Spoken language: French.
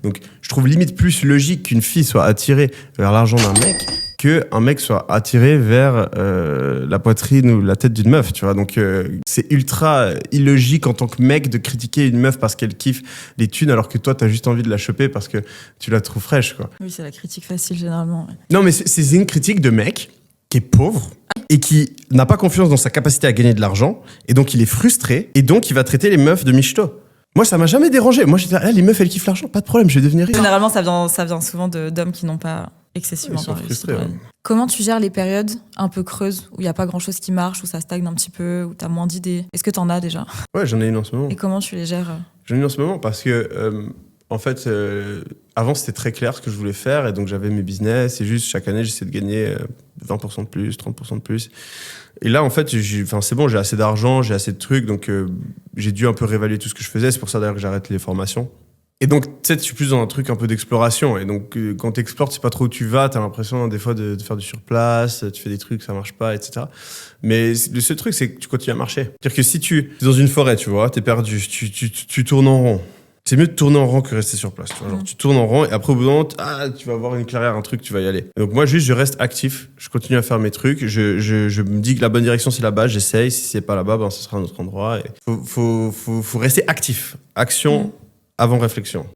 Donc, je trouve limite plus logique qu'une fille soit attirée vers l'argent d'un mec qu'un mec soit attiré vers la poitrine ou la tête d'une meuf, tu vois. Donc, c'est ultra illogique en tant que mec de critiquer une meuf parce qu'elle kiffe les thunes alors que toi, t'as juste envie de la choper parce que tu la trouves fraîche, quoi. Oui, c'est la critique facile, généralement. Ouais. Non, mais c'est une critique de mec qui est pauvre et qui n'a pas confiance dans sa capacité à gagner de l'argent et donc il est frustré et donc il va traiter les meufs de michto. Moi, ça m'a jamais dérangé. Moi, j'étais là, les meufs, elles kiffent l'argent, pas de problème, je vais devenir riche. Généralement, ça vient souvent d'hommes qui n'ont pas excessivement Ils sont réussi frustrés, dans la ouais. vie. Comment tu gères les périodes un peu creuses où il n'y a pas grand-chose qui marche, où ça stagne un petit peu, où tu as moins d'idées? Est-ce que tu en as déjà? Ouais, j'en ai une en ce moment. Et comment tu les gères? J'en ai une en ce moment parce que, en fait, avant, c'était très clair ce que je voulais faire et donc j'avais mes business et juste chaque année, j'essayais de gagner 20% de plus, 30% de plus. Et là, en fait, c'est bon, j'ai assez d'argent, j'ai assez de trucs, donc j'ai dû un peu réévaluer tout ce que je faisais. C'est pour ça d'ailleurs que j'arrête les formations. Et donc, tu sais, je suis plus dans un truc un peu d'exploration. Et donc, quand tu explores, tu sais pas trop où tu vas, tu as l'impression des fois de faire du surplace, tu fais des trucs, ça marche pas, etc. Mais le seul truc, c'est que tu continues à marcher. C'est-à-dire que si tu es dans une forêt, tu vois, tu es perdu, tu tournes en rond. C'est mieux de tourner en rond que rester sur place. Tu vois, genre, tu tournes en rond et après, au bout d'un moment, tu vas voir une clairière, un truc, tu vas y aller. Et donc, moi, juste, je reste actif. Je continue à faire mes trucs. Je me dis que la bonne direction, c'est là-bas. J'essaye. Si c'est pas là-bas, ben, ce sera un autre endroit. Et faut rester actif. Action avant réflexion.